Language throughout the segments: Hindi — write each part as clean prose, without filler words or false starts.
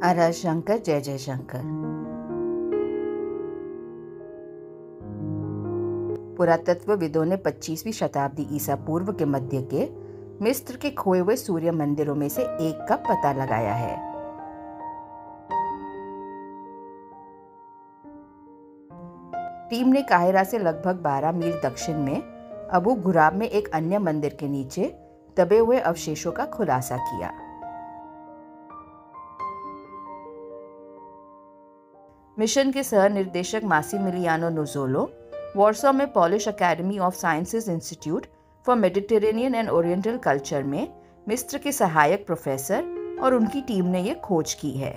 आर शंकर, जय जय शंकर। पुरातत्वविदों ने 25वीं शताब्दी ईसा पूर्व के मध्य के मिस्र के खोए हुए सूर्य मंदिरों में से एक का पता लगाया है। टीम ने काहिरा से लगभग 12 मील दक्षिण में अबू घुराब में एक अन्य मंदिर के नीचे दबे हुए अवशेषों का खुलासा किया। मिशन के सह निर्देशक मासिमिलियानो नुज़ोलो वॉर्सो में Polish academy of sciences institute for Mediterranean and oriental culture में मिस्र के सहायक प्रोफेसर और उनकी टीम ने यह खोज की है।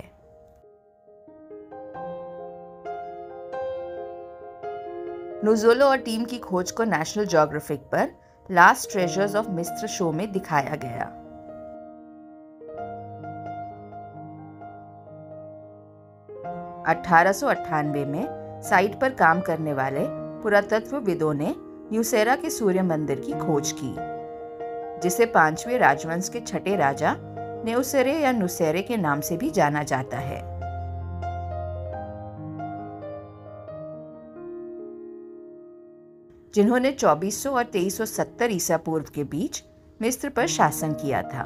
नुज़ोलो और टीम की खोज को नेशनल ज्योग्राफिक पर लास्ट ट्रेजर्स ऑफ मिस्र शो में दिखाया गया। (1898) में साइट पर काम करने वाले पुरातत्वविदों ने न्यूसेरा के सूर्य मंदिर की खोज की, जिसे 5वें राजवंश के छठे राजा न्यूसेरे या नुसेरे के नाम से भी जाना जाता है। जिन्होंने 2400 और 2370 ईसा पूर्व के बीच मिस्र पर शासन किया था।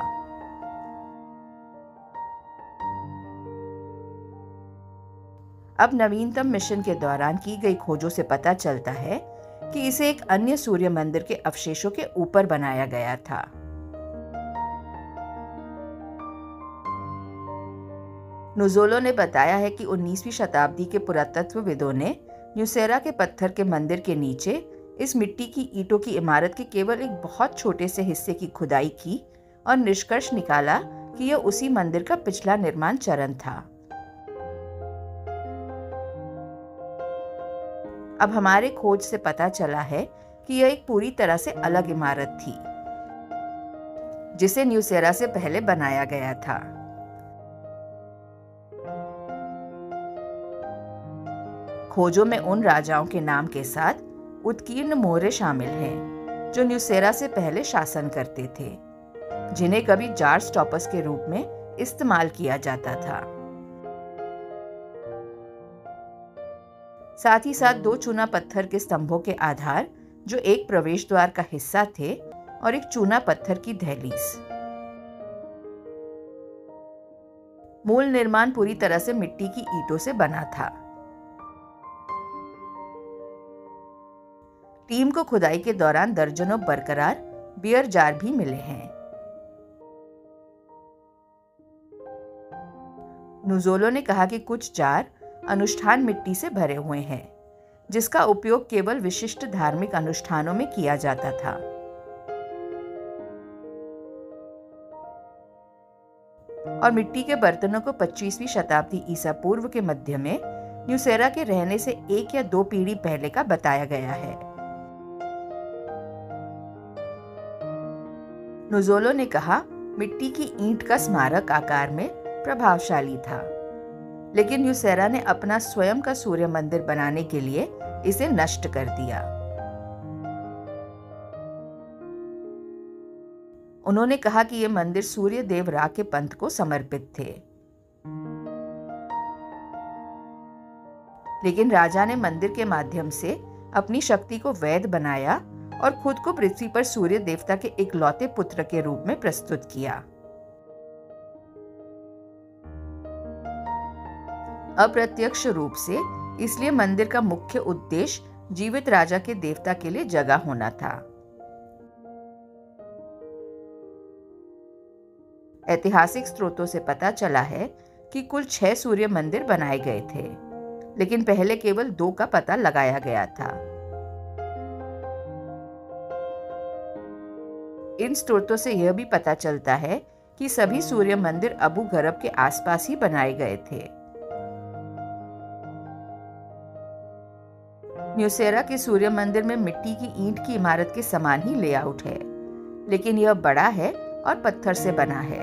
अब नवीनतम मिशन के दौरान की गई खोजों से पता चलता है कि इसे एक अन्य सूर्य मंदिर के अवशेषों के ऊपर बनाया गया था। नुज़ोलो ने बताया है कि 19वीं शताब्दी के पुरातत्वविदों ने न्यूसेरा के पत्थर के मंदिर के नीचे इस मिट्टी की ईंटों की इमारत के केवल एक बहुत छोटे से हिस्से की खुदाई की और निष्कर्ष निकाला कि यह उसी मंदिर का पिछला निर्माण चरण था। अब हमारे खोज से पता चला है कि यह एक पूरी तरह से अलग इमारत थी, जिसे न्यूसेरा से पहले बनाया गया था। खोजों में उन राजाओं के नाम के साथ उत्कीर्ण मोहरें शामिल हैं, जो न्यूसेरा से पहले शासन करते थे, जिन्हें कभी जार स्टॉपर्स के रूप में इस्तेमाल किया जाता था। साथ ही साथ 2 चूना पत्थर के स्तंभों के आधार, जो एक प्रवेश द्वार का हिस्सा थे, और एक चूना पत्थर की दहलीज। मूल निर्माण पूरी तरह से मिट्टी की ईंटों से बना था। टीम को खुदाई के दौरान दर्जनों बरकरार बियर जार भी मिले हैं। नुज़ोलो ने कहा कि कुछ जार अनुष्ठान मिट्टी से भरे हुए हैं, जिसका उपयोग केवल विशिष्ट धार्मिक अनुष्ठानों में किया जाता था। और मिट्टी के बर्तनों को 25वीं शताब्दी ईसा पूर्व के मध्य में न्यूसेरा के रहने से 1 या 2 पीढ़ी पहले का बताया गया है। नुज़ोलो ने कहा, मिट्टी की ईंट का स्मारक आकार में प्रभावशाली था, लेकिन न्यूसेरा ने अपना स्वयं का सूर्य मंदिर बनाने के लिए इसे नष्ट कर दिया। उन्होंने कहा कि यह मंदिर सूर्य देव रा के पंथ को समर्पित थे। लेकिन राजा ने मंदिर के माध्यम से अपनी शक्ति को वैध बनाया और खुद को पृथ्वी पर सूर्य देवता के इकलौते पुत्र के रूप में प्रस्तुत किया। अप्रत्यक्ष रूप से इसलिए मंदिर का मुख्य उद्देश्य जीवित राजा के देवता के लिए जगह होना था। ऐतिहासिक स्रोतों से पता चला है कि कुल 6 सूर्य मंदिर बनाए गए थे, लेकिन पहले केवल 2 का पता लगाया गया था। इन स्रोतों से यह भी पता चलता है कि सभी सूर्य मंदिर अबू घरब के आसपास ही बनाए गए थे। न्यूसेरा के सूर्य मंदिर में मिट्टी की ईंट की इमारत के समान ही लेआउट है, लेकिन यह बड़ा है और पत्थर से बना है।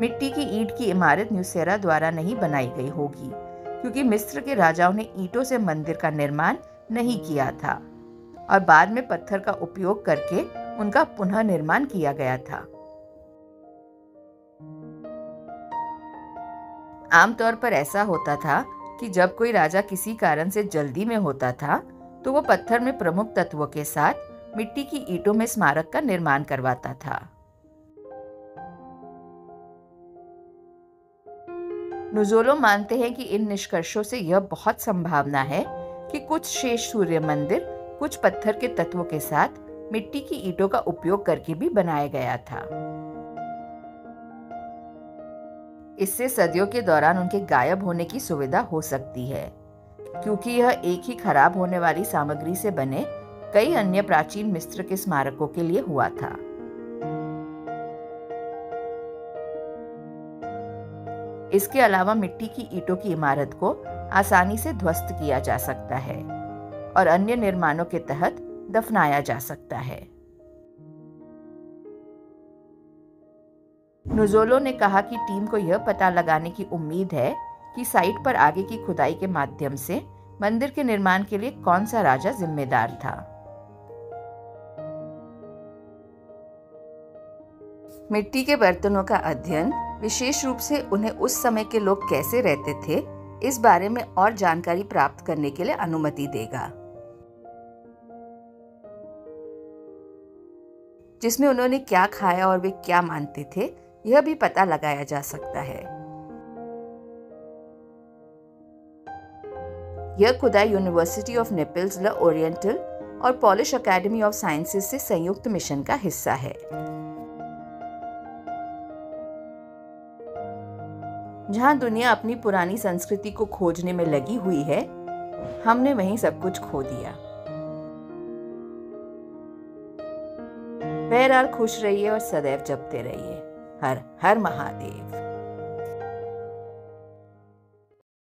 मिट्टी की ईंट की इमारत न्यूसेरा द्वारा नहीं बनाई गई होगी, क्योंकि मिस्र के राजाओं ने ईंटों से मंदिर का निर्माण नहीं किया था और बाद में पत्थर का उपयोग करके उनका पुनः निर्माण किया गया था। आमतौर पर ऐसा होता था कि जब कोई राजा किसी कारण से जल्दी में होता था तो वो पत्थर में प्रमुख तत्वों के साथ मिट्टी की ईंटों में स्मारक का निर्माण करवाता था। नुज़ोलो मानते हैं कि इन निष्कर्षों से यह बहुत संभावना है कि कुछ शेष सूर्य मंदिर कुछ पत्थर के तत्वों के साथ मिट्टी की ईंटों का उपयोग करके भी बनाया गया था। इससे सदियों के दौरान उनके गायब होने की सुविधा हो सकती है, क्योंकि यह एक ही खराब होने वाली सामग्री से बने कई अन्य प्राचीन मिस्र के स्मारकों के लिए हुआ था। इसके अलावा मिट्टी की ईंटों की इमारत को आसानी से ध्वस्त किया जा सकता है और अन्य निर्माणों के तहत दफनाया जा सकता है। नुज़ोलो ने कहा कि टीम को यह पता लगाने की उम्मीद है कि साइट पर आगे की खुदाई के माध्यम से मंदिर के निर्माण के लिए कौन सा राजा जिम्मेदार था। मिट्टी के बर्तनों का अध्ययन, विशेष रूप से उन्हें उस समय के लोग कैसे रहते थे, इस बारे में और जानकारी प्राप्त करने के लिए अनुमति देगा, जिसमें उन्होंने क्या खाया और वे क्या मानते थे यह भी पता लगाया जा सकता है। यह खुदाई university of Naples L'Orientale और पॉलिश एकेडमी ऑफ साइंसेज से संयुक्त मिशन का हिस्सा है। जहां दुनिया अपनी पुरानी संस्कृति को खोजने में लगी हुई है, हमने वहीं सब कुछ खो दिया। बहरहाल खुश रहिए और सदैव जपते रहिए। हर हर महादेव।